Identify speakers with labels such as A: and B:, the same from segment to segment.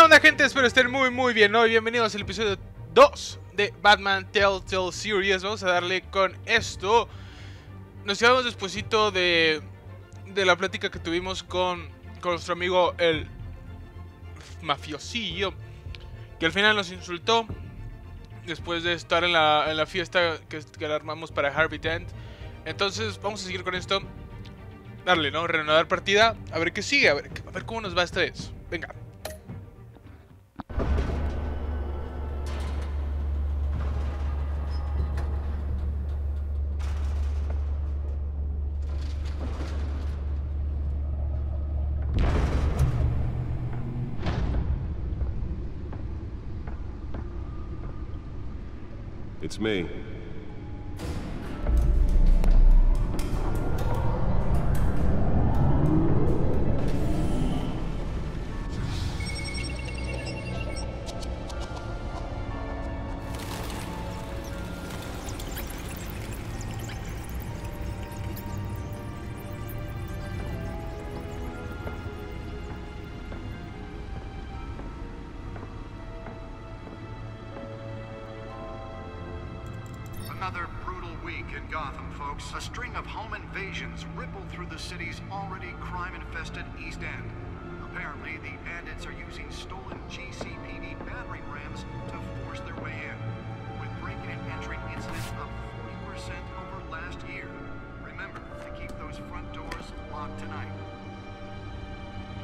A: onda, gente? Espero estén muy bien. Hoy bienvenidos al episodio 2 de Batman Telltale Series. Vamos a darle con esto. Nos quedamos despuesito de la plática que tuvimos con nuestro amigo el mafiosillo, que al final nos insultó después de estar en la fiesta que la armamos para Harvey Dent. Entonces vamos a seguir con esto. Darle, ¿no? Reanudar partida. A ver qué sigue, a ver cómo nos va esta vez. Venga.
B: It's me.
C: Another brutal week in Gotham, folks. A string of home invasions rippled through the city's already crime-infested East End. Apparently, the bandits are using stolen GCPD battering rams to force their way in, with breaking and entering incidents up 40% over last year. Remember to keep those front doors locked tonight.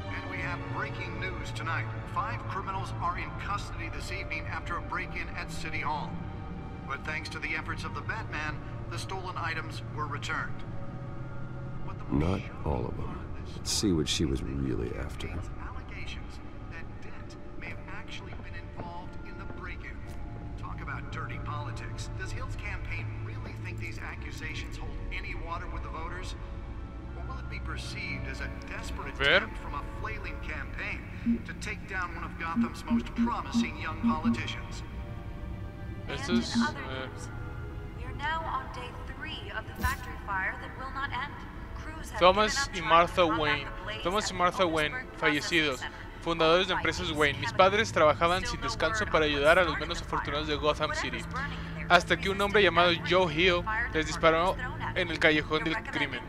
C: And we have breaking news tonight. 5 criminals are in custody this evening after a break-in at City Hall. But thanks to the efforts of the Batman, the stolen items were returned.
B: Not all of them. Let's see what she was really after.
C: Allegations that Dent may have actually been involved in the break-in. Talk about dirty politics. Does Hill's campaign really think these accusations hold any water with the voters? Or will it be perceived as a desperate attempt from a flailing campaign to take down one of Gotham's most promising young politicians?
D: And in other news, we are now on day 3 of the factory fire that will not end. Crews have
A: Thomas y Martha Wayne, fallecidos, fundadores de empresas Wayne. Mis padres trabajaban sin descanso para ayudar a los menos afortunados de Gotham City, hasta que un hombre llamado Joe Hill les disparó en el callejón del crimen.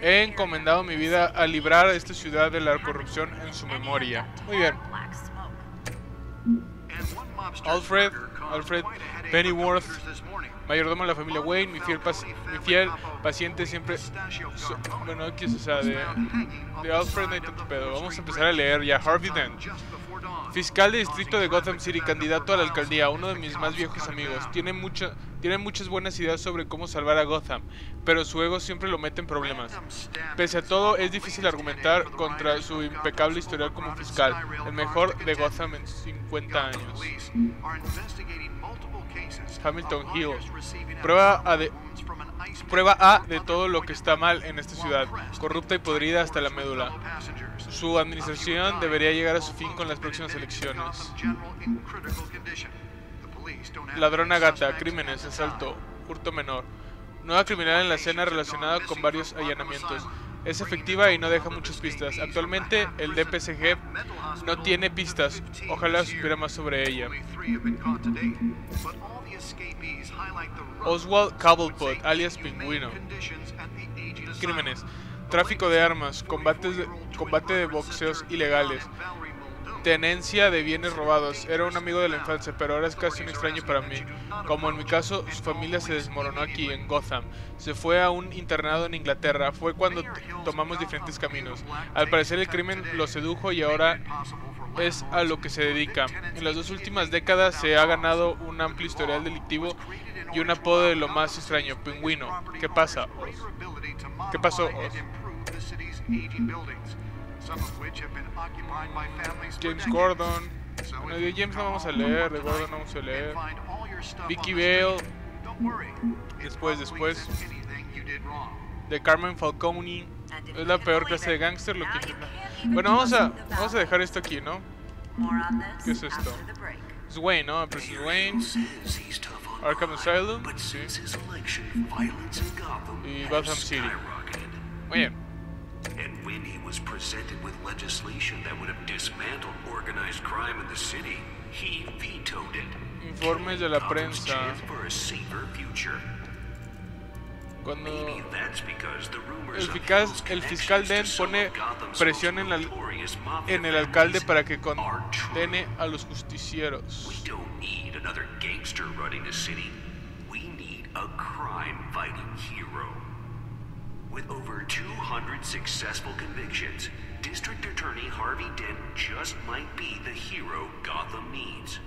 A: He encomendado mi vida a librar a esta ciudad de la corrupción en su memoria. Muy bien. Alfred Pennyworth, mayordomo de la familia Wayne, mi fiel paciente siempre. Bueno, aquí es esa de Alfred, no hay tanto pedo. Vamos a empezar a leer ya. Harvey Dent, fiscal de distrito de Gotham City, candidato a la alcaldía, uno de mis más viejos amigos. Tiene muchas buenas ideas sobre cómo salvar a Gotham, pero su ego siempre lo mete en problemas. Pese a todo, es difícil argumentar contra su impecable historial como fiscal, el mejor de Gotham en 50 años. Hamilton Hill, prueba A de todo lo que está mal en esta ciudad, corrupta y podrida hasta la médula. Su administración debería llegar a su fin con las próximas elecciones. Ladrona gata, crímenes, asalto, hurto menor. Nueva criminal en la escena relacionada con varios allanamientos. Es efectiva y no deja muchas pistas. Actualmente el DPCG no tiene pistas. Ojalá supiera más sobre ella. Oswald Cobblepot, alias Pingüino. Crímenes, tráfico de armas, combate de boxeos ilegales, tenencia de bienes robados. Era un amigo de la infancia, pero ahora es casi un extraño para mí. Como en mi caso, su familia se desmoronó aquí en Gotham. Se fue a un internado en Inglaterra. Fue cuando tomamos diferentes caminos. Al parecer el crimen lo sedujo y ahora es a lo que se dedica. En las 2 últimas décadas se ha ganado un amplio historial delictivo y un apodo de lo más extraño, Pingüino. ¿Qué pasa, Oz? ¿Qué pasó, Oz? James Gordon. Bueno, de James no vamos a leer, de Gordon no vamos a leer. Vicky Vale. Después. De Carmen Falcone. Es la peor clase de gángster, lo que... Bueno, vamos a dejar esto aquí, ¿no? ¿Qué es esto? Es Wayne, ¿no? Pero es Wayne. Arkham Asylum. Sí. Y Gotham City. Muy bien.
E: And when he was presented with legislation that would have dismantled organized crime crime in the city, he vetoed it.
A: Informes de la
E: Gotham's
A: prensa.
E: chance for a safer future.
A: Cuando
E: Maybe that's because the rumors
A: el
E: of
A: fiscal,
E: Hill's
A: el fiscal
E: connections
A: Den
E: to some
A: pone
E: of Gotham's
A: presión
E: most
A: en, la,
E: notorious mafia
A: en el alcalde
E: families
A: para que
E: are true.
A: condene a los justicieros.
E: We don't need another gangster running the city. We need a crime-fighting hero. With over 200 successful convictions, District Attorney Harvey Dent just might be the hero Gotham needs.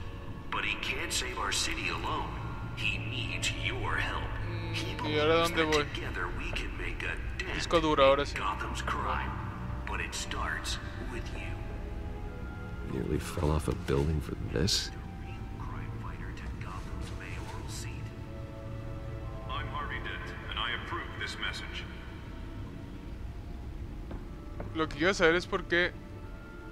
E: But he can't save our city alone. He needs your help. He
A: ¿Y ahora
E: believes
A: dónde
E: that
A: voy?
E: together we can make a dent
A: Disco duro, ahora sí.
E: in Gotham's crime. But it starts with you.
B: Nearly fell off a building for this.
E: Crime fighter to Gotham's mayoral seat.
F: I'm Harvey Dent, and I approve this message.
A: Lo que quiero saber es por qué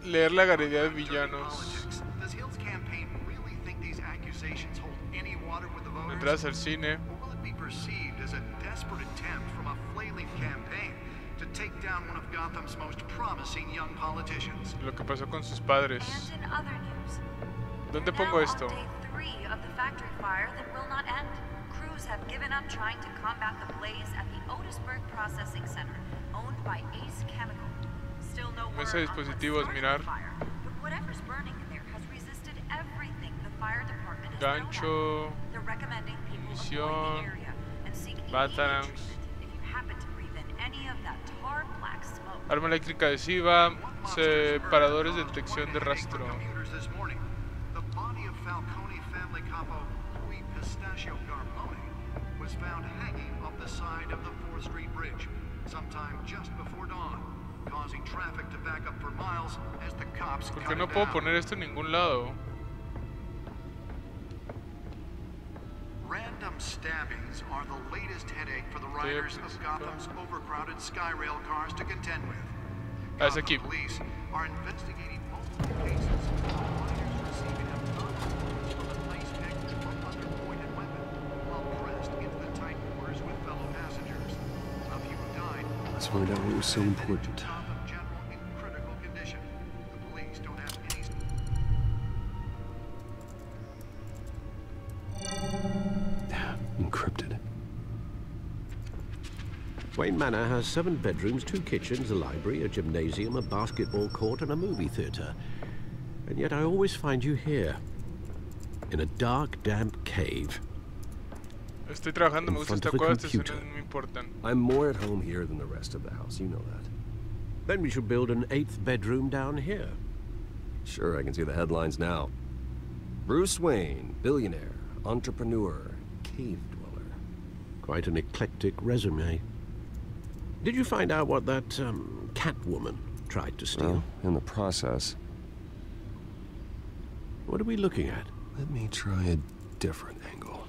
A: leer la galería de villanos.
C: Does Hill's campaign really think these accusations hold any water with the voters?
A: Entras al cine.
C: Or will it be perceived as a desperate attempt from a flailing campaign to take down one of Gotham's most promising young politicians?
A: Lo que pasó con sus padres.
D: And in other news,
A: ¿Dónde
D: we're
A: pongo
D: now
A: esto?
D: on day 3 of the factory fire that will not end. Crews have given up trying to combat the blaze at the Otisburg Processing Center, owned by Ace Chemical. Still no word
A: Mesa de
D: on what
A: dispositivos,
D: started
A: mirar.
D: the fire, but whatever's burning in there has resisted everything the fire department has thrown at
A: Gancho,
D: it. They're recommending people avoid
A: munición,
D: the area and seek immediate
A: batarangs.
D: treatment if you happen to breathe in any of that tar black smoke.
A: Arma eléctrica adhesiva, separadores de detección de rastro.
C: Computers this morning. The body of Falcone family capo Louis Pistachio Garmone was found hanging off the side of the 4th Street Bridge sometime just before dawn, causing traffic to back up for miles as the cops
A: ¿Por
C: cut
A: qué no
C: it
A: puedo
C: down.
A: poner esto en ningún lado?
C: Random stabbings are the latest headache for the riders of Gotham's overcrowded Skyrail cars to contend with.
A: Ah, es aquí.
C: Gotham police are investigating multiple cases of riders receiving a gun from an ice pick or other pointed weapon while pressed into the tight quarters with fellow passengers. A few died.
B: Let's find out what was so important.
C: Gotham General in critical condition. The police don't have any.
B: Encrypted.
G: Wayne Manor has 7 bedrooms, 2 kitchens, a library, a gymnasium, a basketball court, and a movie theater. And yet I always find you here, in a dark, damp cave.
A: Estoy trabajando, me
B: In
A: gusta
B: front
A: esta
B: of a
A: cueva, estas
B: computer.
A: escenas no me importan.
B: I'm more at home here than the rest of the house, you know that.
G: Then we should build an 8th bedroom down here.
B: Sure, I can see the headlines now. Bruce Wayne, billionaire, entrepreneur, cave dweller.
G: Quite an eclectic resume. Did you find out what that, Catwoman tried to steal?
B: Well, in the process,
G: What are we looking at?
B: let me try a different angle.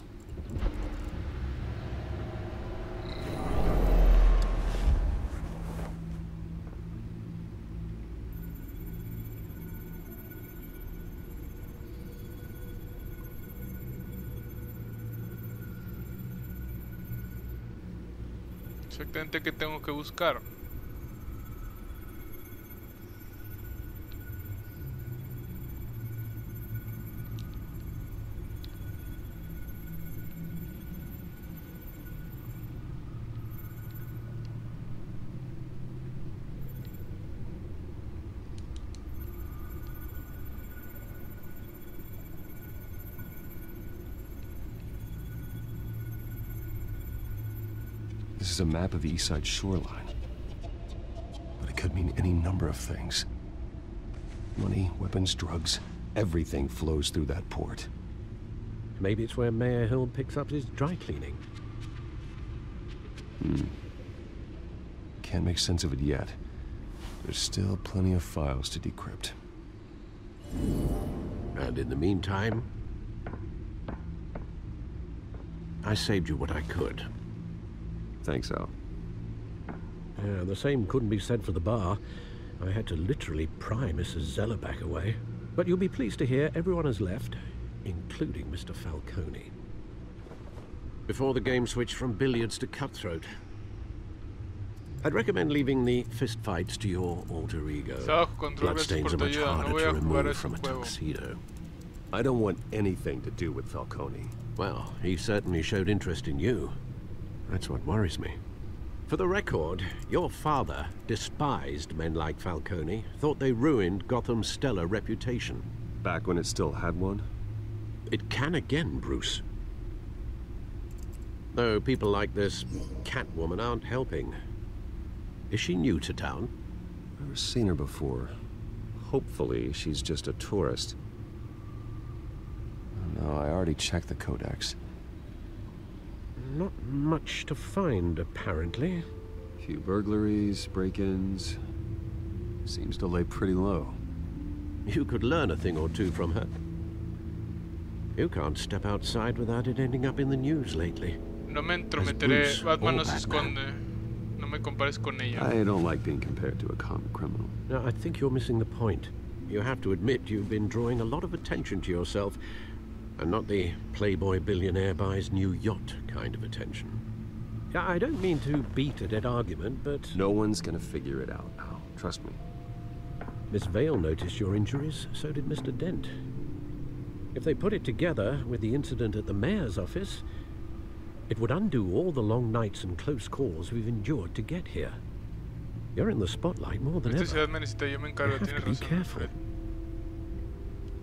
A: Exactamente qué tengo que buscar.
B: This is a map of the East Side shoreline. But it could mean any number of things. Money, weapons, drugs, everything flows through that port.
G: Maybe it's where Mayor Hill picks up his dry cleaning.
B: Can't make sense of it yet. There's still plenty of files to decrypt.
G: And in the meantime, I saved you what I could.
B: Thanks, Al.
G: Yeah, the same couldn't be said for the bar. I had to literally pry Mrs. Zeller back away. But you'll be pleased to hear everyone has left, including Mr. Falcone. Before the game switched from billiards to cutthroat. I'd recommend leaving the fistfights to your alter ego.
A: Está bajo control, gracias
G: Bloodstains
A: por
G: are
A: tu
G: much
A: ayuda. No
G: harder
A: voy
G: to
A: a jugar
G: remove
A: ese
G: from a
A: juego.
G: tuxedo.
B: I don't want anything to do with Falcone.
G: Well, he certainly showed interest in you. That's what worries me. For the record, your father despised men like Falcone, thought they ruined Gotham's stellar reputation.
B: Back when it still had one?
G: It can again, Bruce. Though people like this Catwoman aren't helping. Is she new to town?
B: Never seen her before. Hopefully, she's just a tourist. No, I already checked the codex.
G: Not much to find, apparently.
B: Few burglaries, break-ins. Seems to lay pretty low.
G: You could learn a thing or two from her. You can't step outside without it ending up in the news lately.
A: No me entrometeré.
G: Bruce
A: Batman no
G: or
A: se
G: Batman.
A: esconde. No me compares con ella.
B: I don't like being compared to a common criminal.
G: No, I think you're missing the point. You have to admit you've been drawing a lot of attention to yourself, and not the playboy billionaire buys new yacht kind of attention. Yeah, I don't mean to beat a dead argument, but...
B: No one's gonna figure it out, Al. Trust me.
G: Miss Vale noticed your injuries, so did Mr. Dent. If they put it together with the incident at the mayor's office, it would undo all the long nights and close calls we've endured to get here. You're in the spotlight more than
A: Esta
G: ever.
A: ciudad me necesita, yo me encargo.
G: You have
A: Tienes
G: to be
A: razón,
G: careful.
A: Fred.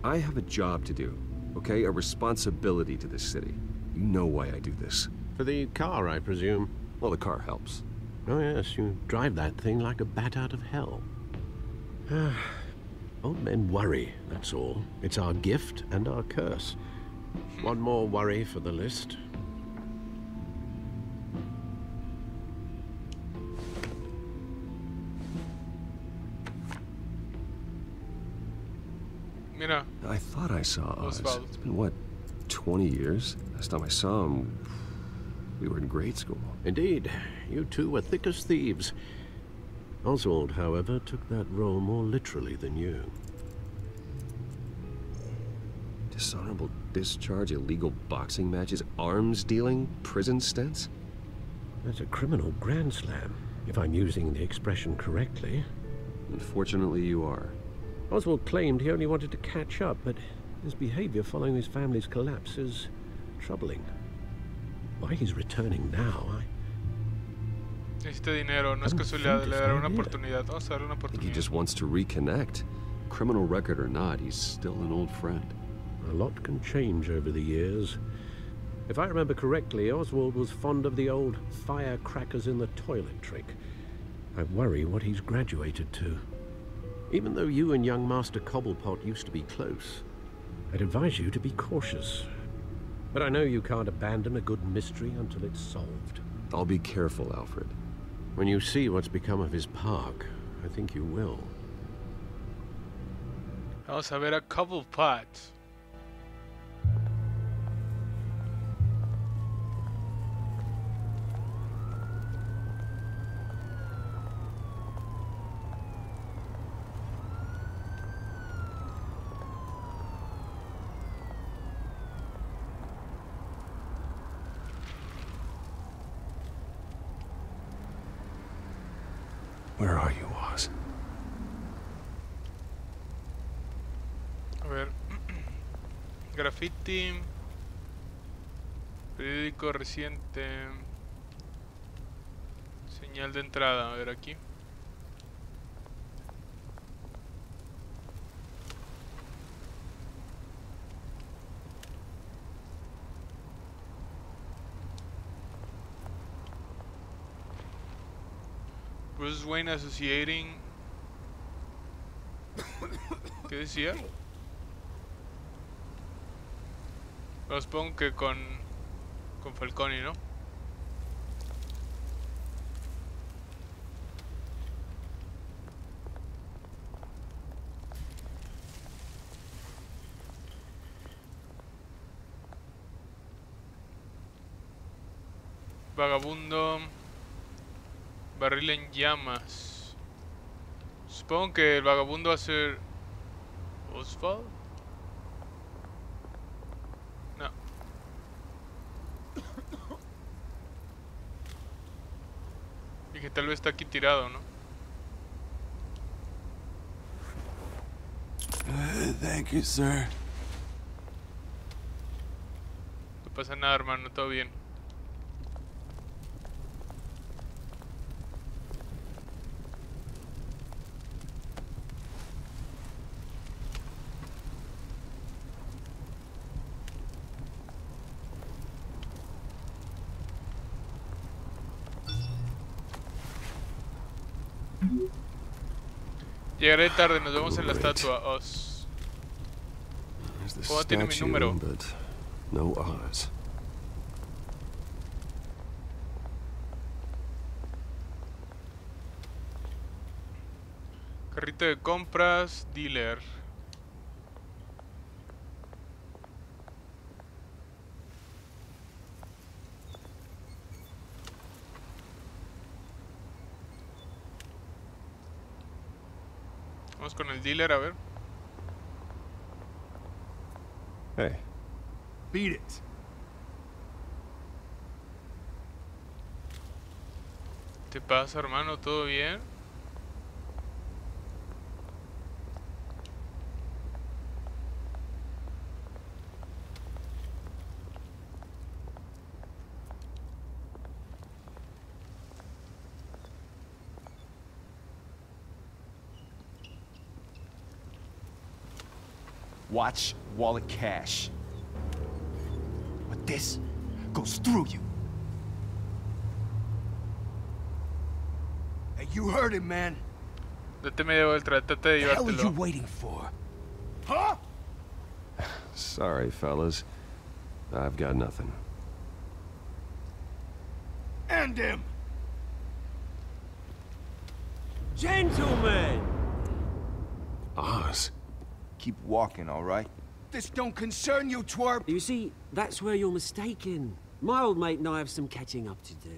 B: I have a job to do, okay? A responsibility to this city. You know why I do this.
G: For the car, I presume.
B: Well, the car helps.
G: Oh yes, you drive that thing like a bat out of hell. Old men worry, that's all. It's our gift and our curse. One more worry for the list.
A: Mira,
B: I thought I saw Oz.
A: Oswald.
B: It's been, what, 20 years? Last time I saw him, we were in grade school.
G: Indeed, you two were thick as thieves. Oswald, however, took that role more literally than you.
B: Dishonorable discharge, illegal boxing matches, arms dealing, prison stints?
G: That's a criminal grand slam, if I'm using the expression correctly.
B: Unfortunately, you are.
G: Oswald claimed he only wanted to catch up, but his behavior following his family's collapse is troubling. Why he's returning now,
A: necesita dinero. No es
G: I don't
A: casualidad.
G: think
A: Le
G: it's
A: daré una
G: idea.
A: oportunidad. Vamos a darle una
B: I think he
A: oportunidad.
B: just wants to reconnect. Criminal record or not, he's still an old friend.
G: A lot can change over the years. If I remember correctly, Oswald was fond of the old firecrackers in the toilet trick. I worry what he's graduated to. Even though you and young Master Cobblepot used to be close, I'd advise you to be cautious. But I know you can't abandon a good mystery until it's solved.
B: I'll be careful, Alfred.
G: When you see what's become of his park, I think you will.
A: Vamos a ver a Cobblepot.
B: Where are you, Oz?
A: A ver. Graffiti. Periódico reciente. Señal de entrada. A ver aquí. Bruce Wayne associating. ¿Qué decía? Pero supongo que con Falcone, ¿no? Vagabundo. Barril en llamas. Supongo que el vagabundo va a ser Oswald. No. Dije, tal vez está aquí tirado, ¿no?
B: Thank you, sir.
A: No pasa nada, hermano, todo bien. Llegaré tarde, nos vemos en la estatua. Oz. ¿Cómo tiene mi número?
B: But no Oz.
A: Carrito de compras, dealer. Vamos con el dealer, a ver.
B: Hey.
C: Beat it.
A: ¿Qué pasa, hermano? ¿Todo bien?
H: Watch wallet cash. But this goes through you. Hey, you heard him, man.
A: Date media vuelta, trata de
H: What the hell are you
A: llevártelo.
H: waiting for? Huh?
B: Sorry, fellas. I've got nothing.
H: End him!
I: Gentlemen!
B: Oz?
H: Keep walking, all right? This don't concern you, twerp!
I: You see, that's where you're mistaken. My old mate and I have some catching up to do.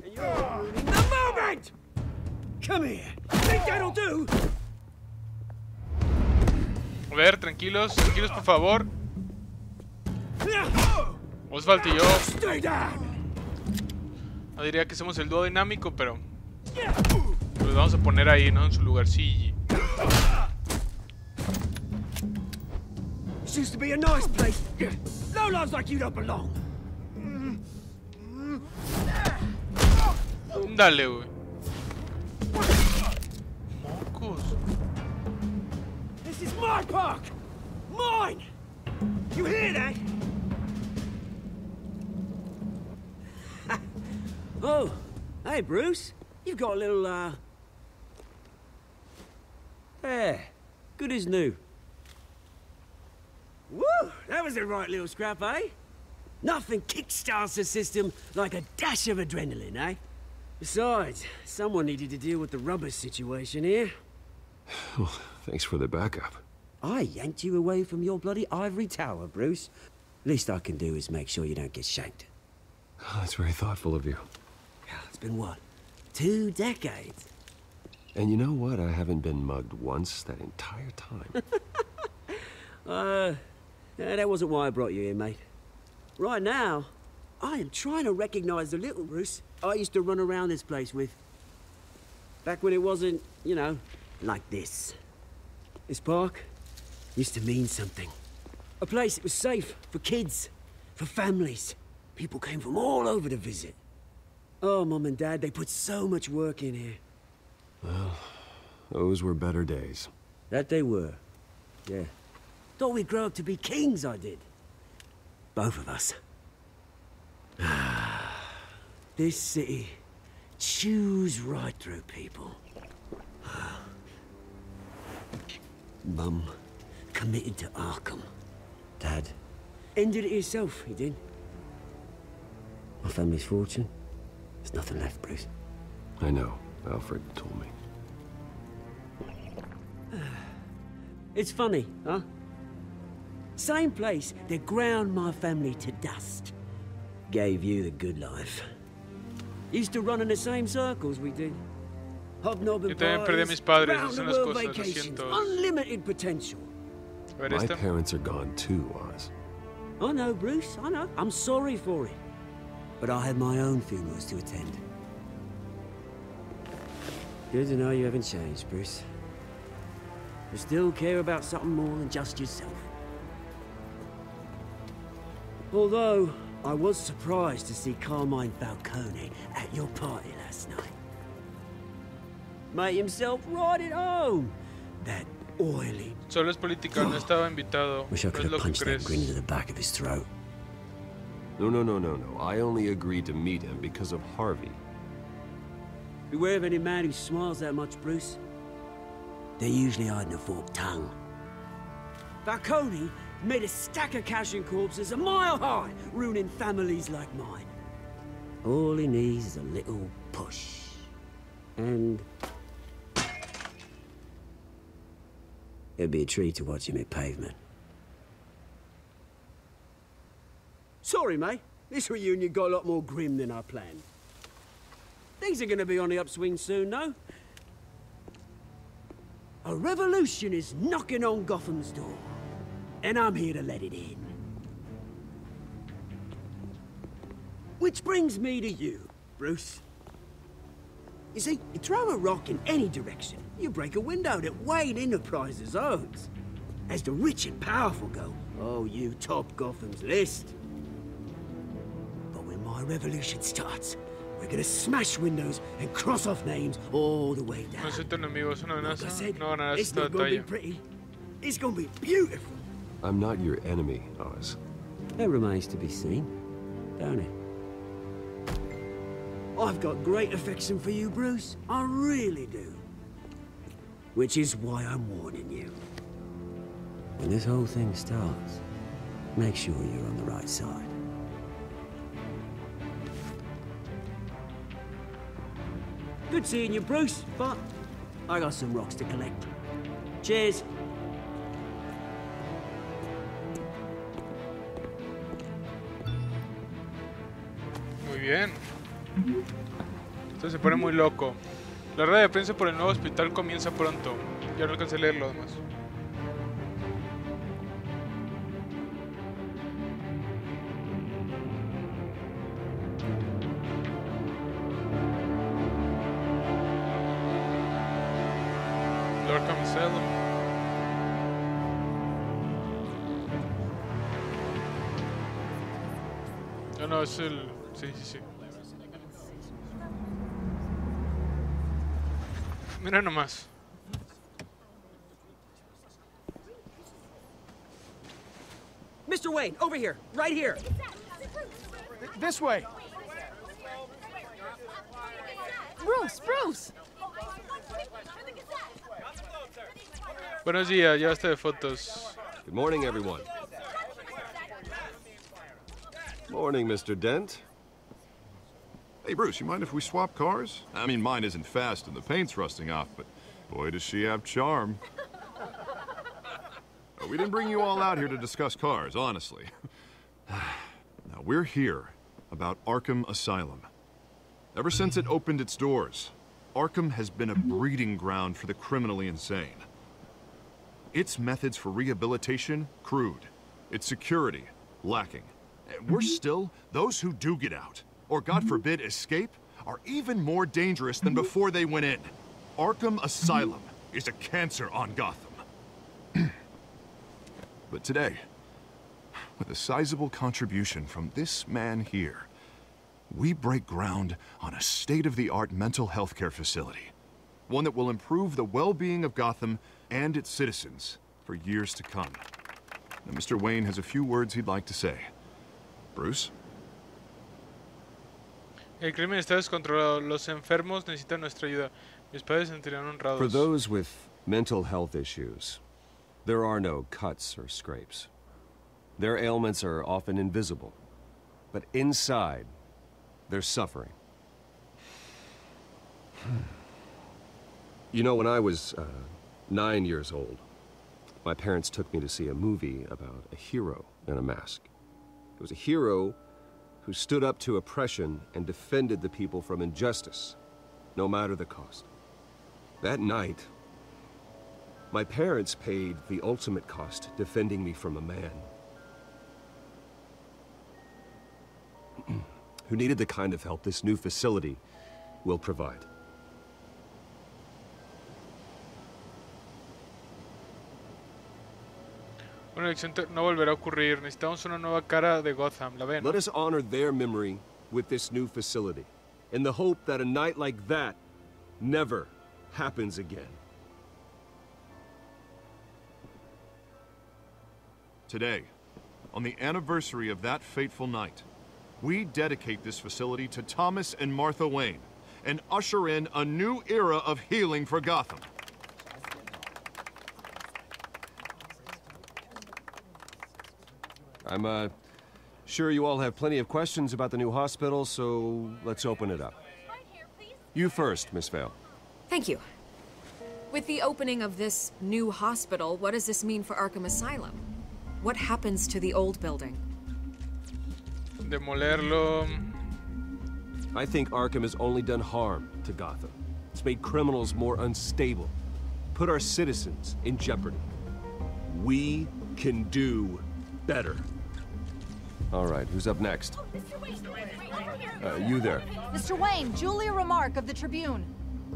I: And you're ruining the moment! Come here. Think that'll do?
A: A ver, tranquilos, tranquilos por favor. Oswald y yo
I: Stay down!
A: no diría que somos el dúo dinámico, pero los vamos a poner ahí, ¿no? En su lugarcillo.
I: This used to be a nice place. No lives like you don't belong.
A: Dale, güey. Mocos.
I: This is my park! Mine! You hear that? Oh, hey, Bruce. You've got a little, There. Good as new. Woo! That was a right little scrap, eh? Nothing kickstarts the system like a dash of adrenaline, eh? Besides, someone needed to deal with the rubber situation here.
B: Well, thanks for the backup.
I: I yanked you away from your bloody ivory tower, Bruce. Least I can do is make sure you don't get shanked.
B: Oh, that's very thoughtful of you.
I: It's been what? 2 decades?
B: And you know what? I haven't been mugged once that entire time.
I: Yeah, that wasn't why I brought you here, mate. Right now, I am trying to recognize the little Bruce I used to run around this place with. Back when it wasn't, you know, like this. This park used to mean something. A place that was safe for kids, for families. People came from all over to visit. Oh, Mum and Dad, they put so much work in here.
B: Well, those were better days.
I: That they were. Yeah. Thought we'd grow up to be kings, I did. Both of us. This city chews right through people. Mum committed to Arkham. Dad ended it himself, he did. My family's fortune. There's nothing left, Bruce.
B: I know. Alfred told me.
I: It's funny, huh? Same place that ground my family to dust. Gave you the good life. Used to run in the same circles we did. Hobnobbing
A: Yo también perdí a mis padres, esas son las
I: round-the-world
A: cosas, lo
I: vacations,
A: siento.
I: unlimited potential.
A: A ver
B: My
A: esta.
B: parents are gone too, Oz.
I: I know, Bruce, I know. I'm sorry for it. But I had my own funerals to attend. Good to know you haven't changed, Bruce. You still care about something more than just yourself. Although, I was surprised to see Carmine Falcone at your party last night. Made himself right at home. That oily...
A: Solo es política, no estaba invitado.
I: Wish I
A: No
I: could
A: es
I: have
A: lo que
I: punched that
A: crees.
I: grin into the back of his throat.
B: No. I only agreed to meet him because of Harvey.
I: Beware of any man who smiles that much, Bruce. They're usually hiding a forked tongue. Falcone made a stack of cash and corpses a mile high, ruining families like mine. All he needs is a little push. And... it'd be a treat to watch him hit pavement. Sorry, mate. This reunion got a lot more grim than I planned. Things are gonna be on the upswing soon, no? A revolution is knocking on Gotham's door. And I'm here to let it in. Which brings me to you, Bruce. You see, you throw a rock in any direction, you break a window that Wayne Enterprises owns. As the rich and powerful go, oh, you top Gotham's list. But when my revolution starts, we're gonna smash windows and cross off names all the way down.
A: No soy tu enemigo, es una
I: Like I
A: amenaza.
I: said,
A: No ganarás
I: it's
A: esta
I: not gonna be
A: batalla.
I: pretty. It's gonna be beautiful.
B: I'm not your enemy, Oz.
I: That remains to be seen, don't it? I've got great affection for you, Bruce. I really do. Which is why I'm warning you. When this whole thing starts, make sure you're on the right side. Good seeing you, Bruce, but I got some rocks to collect. Cheers.
A: Muy bien. Esto se pone muy loco. La rueda de prensa por el nuevo hospital comienza pronto. Ya no alcancé a leer lo demás. Arkham Asylum. No, es el... Sí. Mira nomás.
I: Mr. Wayne, over here, right here.
H: This way.
J: Bruce!
A: Buenos días, ya basta de fotos.
B: Good morning, everyone. Morning, Mr. Dent.
F: Hey, Bruce, you mind if we swap cars? I mean, mine isn't fast and the paint's rusting off, but boy, does she have charm. We didn't bring you all out here to discuss cars, honestly. Now, we're here about Arkham Asylum. Ever since it opened its doors, Arkham has been a breeding ground for the criminally insane. Its methods for rehabilitation, crude. Its security, lacking. And worse still, those who do get out, or God forbid, escape, are even more dangerous than before they went in. Arkham Asylum is a cancer on Gotham. But today, with a sizable contribution from this man here, we break ground on a state-of-the-art mental health care facility. One that will improve the well-being of Gotham and its citizens for years to come. Now, Mr. Wayne has a few words he'd like to say. Bruce?
A: El crimen está descontrolado. Los enfermos necesitan nuestra ayuda. Mis padres se sentirán honrados.
B: For those with mental health issues, there are no cuts or scrapes. Their ailments are often invisible, but inside, they're suffering. You know, when I was 9 years old, my parents took me to see a movie about a hero in a mask. It was a hero who stood up to oppression and defended the people from injustice, no matter the cost. That night, my parents paid the ultimate cost defending me from a man who needed the kind of help this new facility will provide.
A: Una elección no volverá a ocurrir. Necesitamos una nueva cara de Gotham. ¿La ven?
B: Let us honor their memory with this new facility, in the hope that a night like that never happens again.
F: Today, on the anniversary of that fateful night, we dedicate this facility to Thomas and Martha Wayne and usher in a new era of healing for Gotham.
B: I'm sure you all have plenty of questions about the new hospital, so let's open it up. You first, Miss Vale.
J: Thank you. With the opening of this new hospital, what does this mean for Arkham Asylum? What happens to the old building?
A: Demolerlo.
B: I think Arkham has only done harm to Gotham. It's made criminals more unstable, put our citizens in jeopardy. We can do better. All right, who's up next? You there.
K: Mr. Wayne, Julia Remark of the Tribune.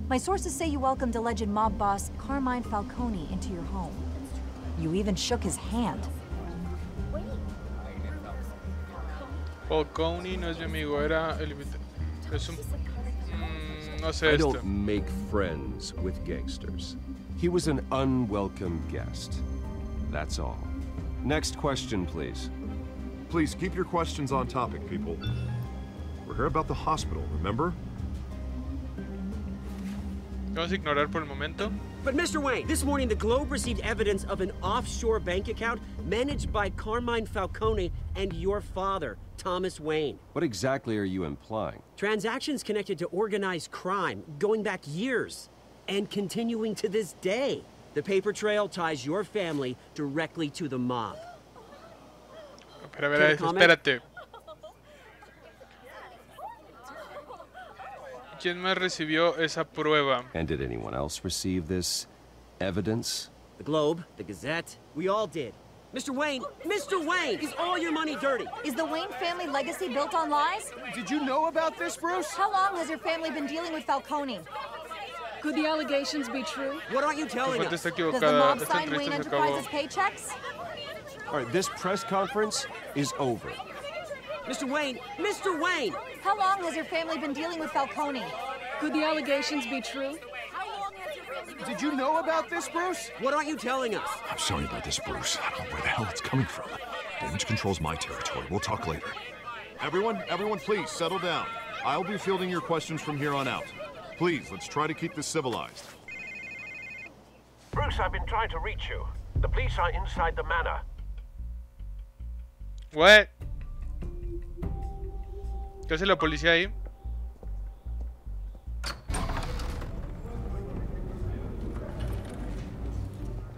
K: My sources say you welcomed alleged mob boss Carmine Falcone into your home. You even shook his hand.
A: Falcone no es mi amigo, era el es un no sé
B: I
A: esto.
B: don't make friends with gangsters. He was an unwelcome guest. That's all. Next question, please.
F: Please keep your questions on topic, people. We're here about the hospital, remember?
A: Vamos a ignorar por el momento.
I: But Mr. Wayne, this morning the Globe received evidence of an offshore bank account managed by Carmine Falcone and your father, Thomas Wayne.
B: What exactly are you implying?
I: Transactions connected to organized crime going back years and continuing to this day. The paper trail ties your family directly to the mob.
A: Espérate. ¿Quién más recibió esa prueba?
B: And did anyone else receive this evidence?
I: The Globe, the Gazette, we all did. Mr. Wayne, is all your money dirty?
K: Is the Wayne family legacy built on lies?
H: Did you know about this, Bruce?
K: How long has your family been dealing with Falcone?
J: Could the allegations be true?
I: What aren't you telling us?
K: Does the mob sign Wayne Enterprises paychecks?
B: All right, this press conference is over.
I: Mr. Wayne!
K: How long has your family been dealing with Falcone?
J: Could the allegations be true?
H: Did you know about this, Bruce?
I: What aren't you telling us?
F: I'm sorry about this, Bruce. I don't know where the hell it's coming from. Damage control's my territory. We'll talk later. Everyone, please, settle down. I'll be fielding your questions from here on out. Please, let's try to keep this civilized.
G: Bruce, I've been trying to reach you. The police are inside the manor.
A: What? ¿Qué hace la policía ahí?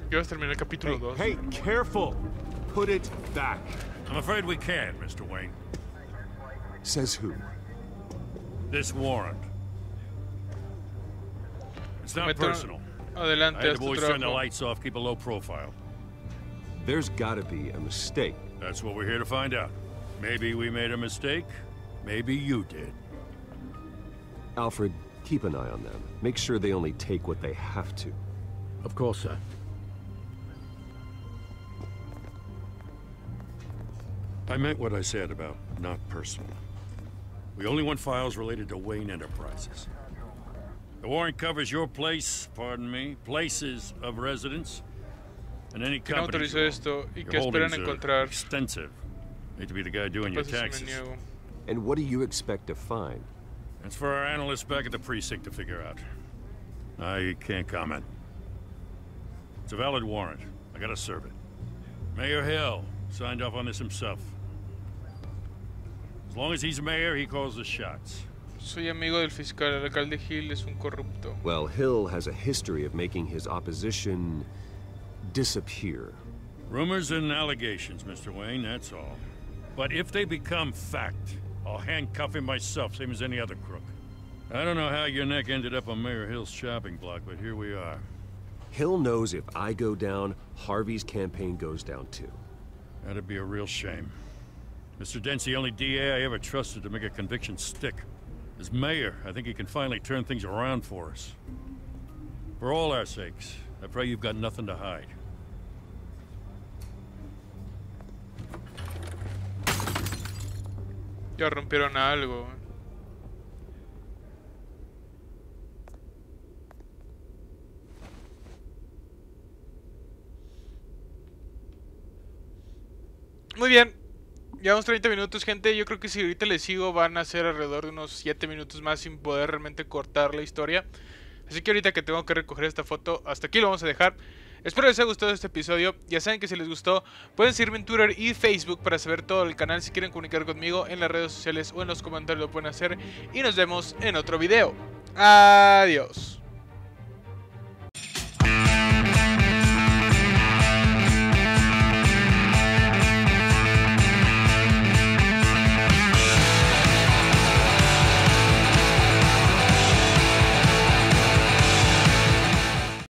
A: ¿Quieres terminar el capítulo 2?
F: Hey, careful! Put it back.
L: I'm afraid we can't, Mr. Wayne.
B: Says who?
L: This warrant. It's not personal.
A: Adelante,
L: I had
A: haz
L: the
A: tu
L: boys turn the
A: trabajo.
L: lights off, keep a low profile.
B: There's gotta be a mistake.
L: That's what we're here to find out. Maybe we made a mistake. Maybe you did.
B: Alfred, keep an eye on them. Make sure they only take what they have to.
G: Of course, sir.
L: I meant what I said about not personal. We only want files related to Wayne Enterprises. The warrant covers your place, pardon me, places of residence, and any
A: ¿Quién
L: company.
A: autorizó esto y qué esperan encontrar?
L: Extensive. Hate to be the guy doing your
A: Pues si me
L: taxes.
A: niego.
B: And what do you expect to find?
L: That's for our analysts back at the precinct to figure out. I can't comment. It's a valid warrant. I gotta serve it. Mayor Hill signed off on this himself. As long as he's mayor, he calls the shots.
A: Soy amigo del fiscal. El alcalde Hill es un corrupto.
B: Well, Hill has a history of making his opposition disappear.
L: Rumors and allegations, Mr. Wayne, that's all. But if they become fact, I'll handcuff him myself, same as any other crook. I don't know how your neck ended up on Mayor Hill's shopping block, but here we are.
B: Hill knows if I go down, Harvey's campaign goes down too.
L: That'd be a real shame. Mr. Dent's the only DA I ever trusted to make a conviction stick. As mayor, I think he can finally turn things around for us. For all our sakes, I pray you've got nothing to hide.
A: Ya rompieron algo. Muy bien. Llevamos 30 minutos, gente. Yo creo que si ahorita les sigo van a ser alrededor de unos 7 minutos más sin poder realmente cortar la historia. Así que ahorita que tengo que recoger esta foto, hasta aquí lo vamos a dejar. Espero les haya gustado este episodio. Ya saben que si les gustó, pueden seguirme en Twitter y Facebook para saber todo el canal. Si quieren comunicar conmigo en las redes sociales o en los comentarios lo pueden hacer. Y nos vemos en otro video. Adiós.